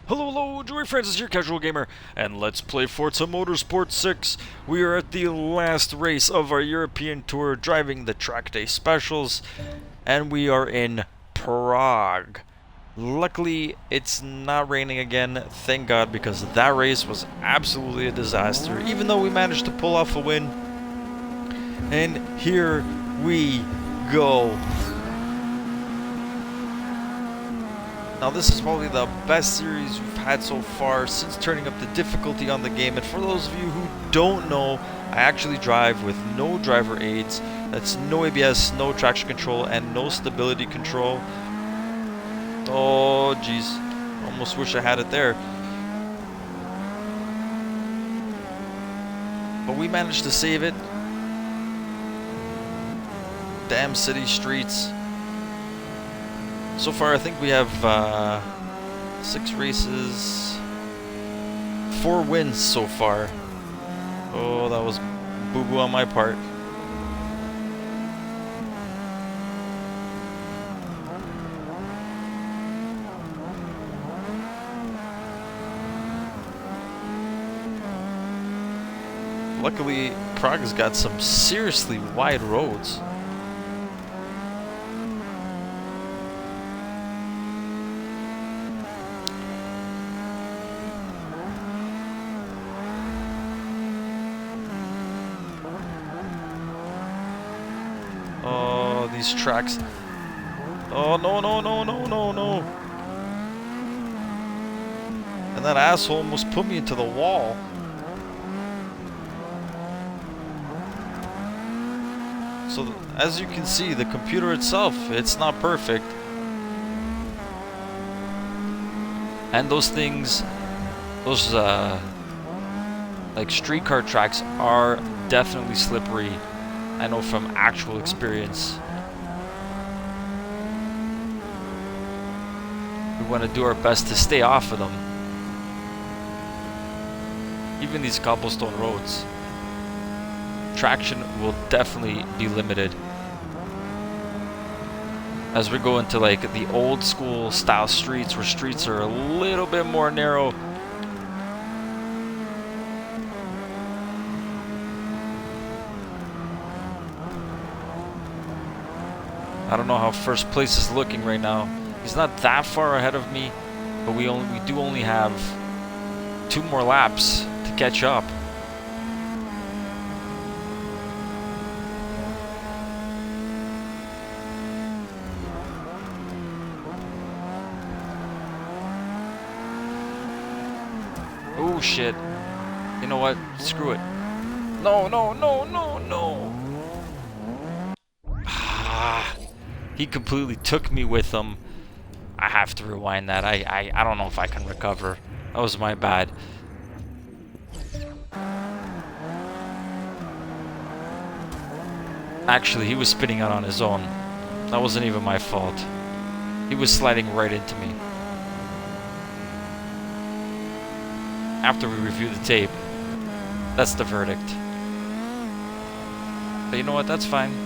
Hello, Joey Francis here, Casual Gamer, and let's play Forza Motorsport 6. We are at the last race of our European tour, driving the track day specials, and we are in Prague. Luckily, it's not raining again, thank God, because that race was absolutely a disaster, even though we managed to pull off a win. And here we go. Now this is probably the best series we've had so far since turning up the difficulty on the game, and for those of you who don't know, I actually drive with no driver aids. That's no ABS, no traction control, and no stability control. Oh jeez, almost wish I had it there. But we managed to save it. Damn city streets. So far, I think we have 6 races, 4 wins so far. Oh, that was boo-boo on my part. Luckily, Prague has got some seriously wide roads. Oh, these tracks. Oh, no. And that asshole almost put me into the wall. So, as you can see, the computer itself, it's not perfect. And those things, those, like streetcar tracks are definitely slippery. I know from actual experience. We want to do our best to stay off of them. Even these cobblestone roads. Traction will definitely be limited. As we go into like the old school style streets where streets are a little bit more narrow. I don't know how first place is looking right now. He's not that far ahead of me, but we do only have 2 more laps to catch up. Oh shit. You know what? Screw it. No. He completely took me with him. I have to rewind that. I don't know if I can recover. That was my bad. Actually, he was spinning out on his own. That wasn't even my fault. He was sliding right into me. After we review the tape, that's the verdict. But you know what? That's fine.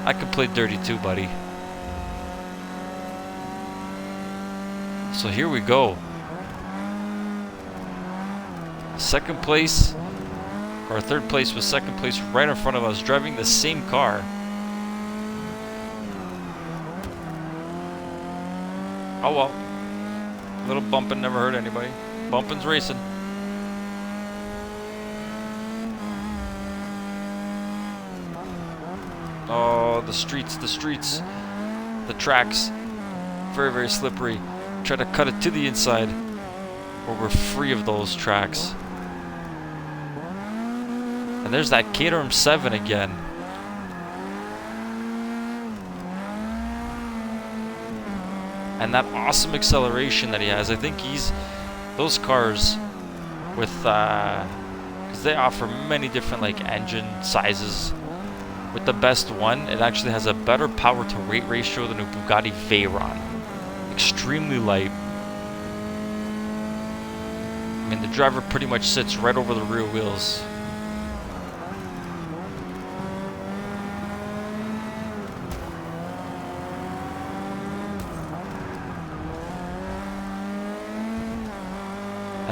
I can play dirty too, buddy. So here we go. Second place, or third place was second place right in front of us, driving the same car. Oh well. A little bumping never hurt anybody. Bumping's racing. Oh, the streets, the tracks, very, very slippery. Try to cut it to the inside, or we're free of those tracks. And there's that Caterham 7 again. And that awesome acceleration that he has. I think those cars with, because they offer many different like engine sizes. With the best one, it actually has a better power to weight ratio than a Bugatti Veyron. Extremely light. I mean, the driver pretty much sits right over the rear wheels.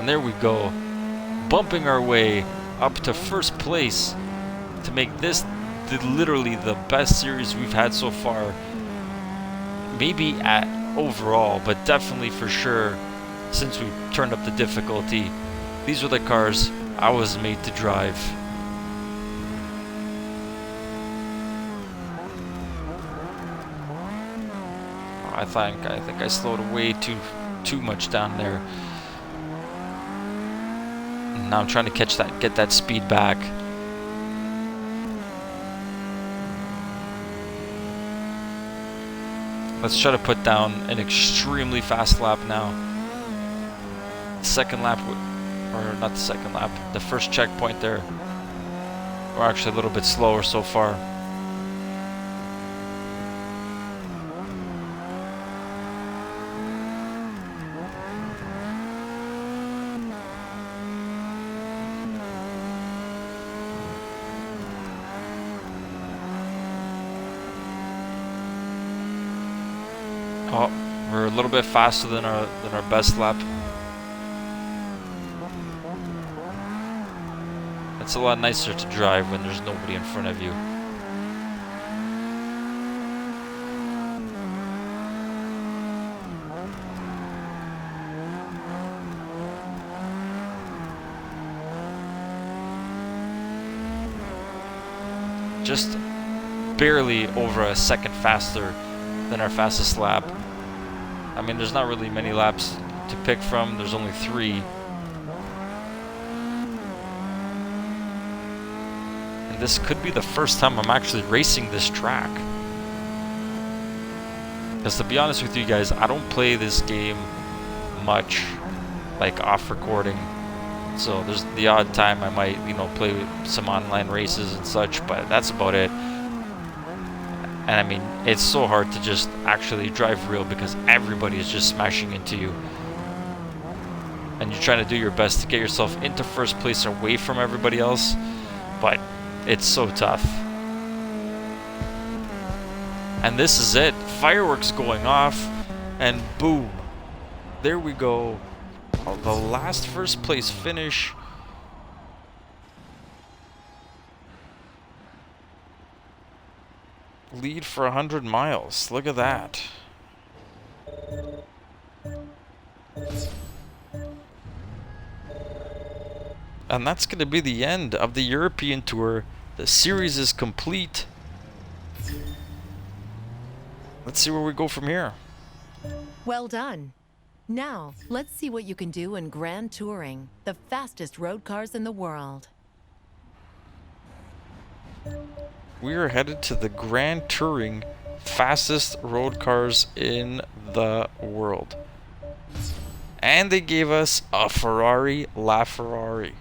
And there we go, bumping our way up to first place to make this literally the best series we've had so far. Maybe at overall, but definitely for sure since we turned up the difficulty. These were the cars I was made to drive. I think I slowed way too much down there. Now I'm trying to get that speed back. Let's try to put down an extremely fast lap now. Second lap, or not the second lap, the first checkpoint there. We're actually a little bit slower so far. Oh, we're a little bit faster than our best lap. It's a lot nicer to drive when there's nobody in front of you. Just barely over a second faster than our fastest lap. I mean, there's not really many laps to pick from. There's only 3. And this could be the first time I'm actually racing this track. Because to be honest with you guys, I don't play this game much, like off recording. So there's the odd time I might, you know, play some online races and such, but that's about it. And I mean, it's so hard to just actually drive real because everybody is just smashing into you. And you're trying to do your best to get yourself into first place away from everybody else, but it's so tough. And this is it. Fireworks going off, and boom. There we go. Oh, the last first place finish. Lead for 100 miles. Look at that. And that's going to be the end of the European Tour. The series is complete. Let's see where we go from here. Well done. Now, let's see what you can do in Grand Touring, the fastest road cars in the world. We are headed to the Grand Touring fastest road cars in the world. And they gave us a Ferrari LaFerrari.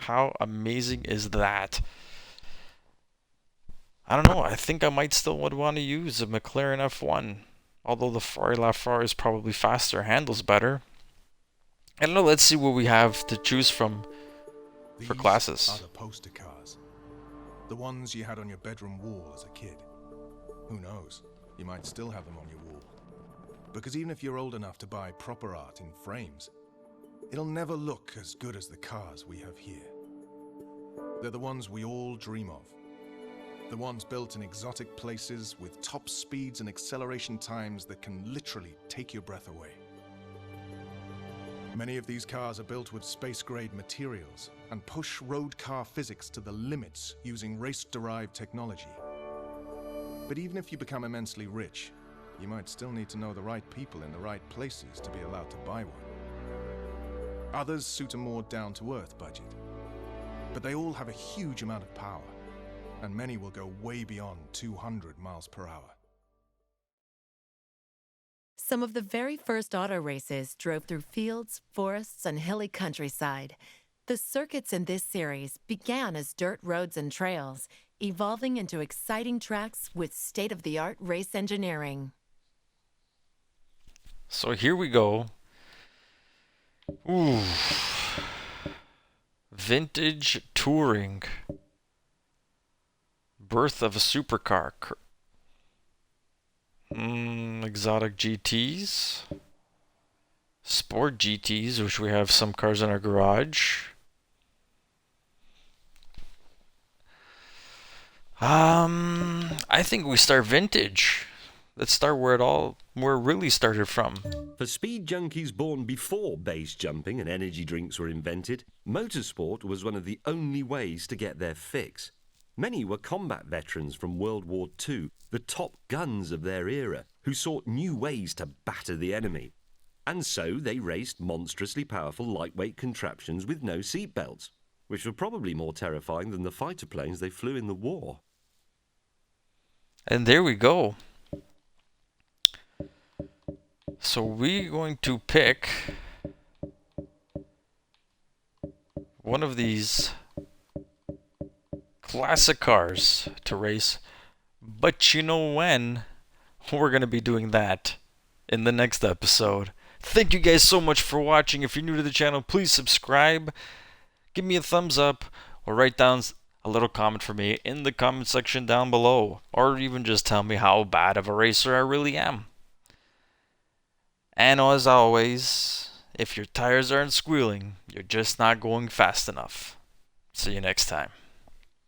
How amazing is that? I don't know, I think I might still would want to use a McLaren F1. Although the Ferrari LaFerrari is probably faster, handles better. I don't know, let's see what we have to choose from for classes. These are the poster cars. The ones you had on your bedroom wall as a kid. Who knows? You might still have them on your wall. Because even if you're old enough to buy proper art in frames, it'll never look as good as the cars we have here. They're the ones we all dream of. The ones built in exotic places with top speeds and acceleration times that can literally take your breath away. Many of these cars are built with space-grade materials and push road car physics to the limits using race-derived technology. But even if you become immensely rich, you might still need to know the right people in the right places to be allowed to buy one. Others suit a more down-to-earth budget. But they all have a huge amount of power, and many will go way beyond 200 miles per hour. Some of the very first auto races drove through fields, forests, and hilly countryside. The circuits in this series began as dirt roads and trails, evolving into exciting tracks with state-of-the-art race engineering. So here we go. Ooh. Vintage touring. Birth of a supercar. Exotic GTs. Sport GTs, which we have some cars in our garage. I think we start vintage. Let's start where it really started from. For speed junkies born before base jumping and energy drinks were invented, motorsport was one of the only ways to get their fix. Many were combat veterans from World War II, the top guns of their era, who sought new ways to batter the enemy. And so they raced monstrously powerful lightweight contraptions with no seatbelts, which were probably more terrifying than the fighter planes they flew in the war. And there we go. So we're going to pick one of these classic cars to race. But you know when? We're going to be doing that in the next episode. Thank you guys so much for watching. If you're new to the channel, please subscribe. Give me a thumbs up or write down a little comment for me in the comment section down below. Or even just tell me how bad of a racer I really am. And as always, if your tires aren't squealing, you're just not going fast enough. See you next time.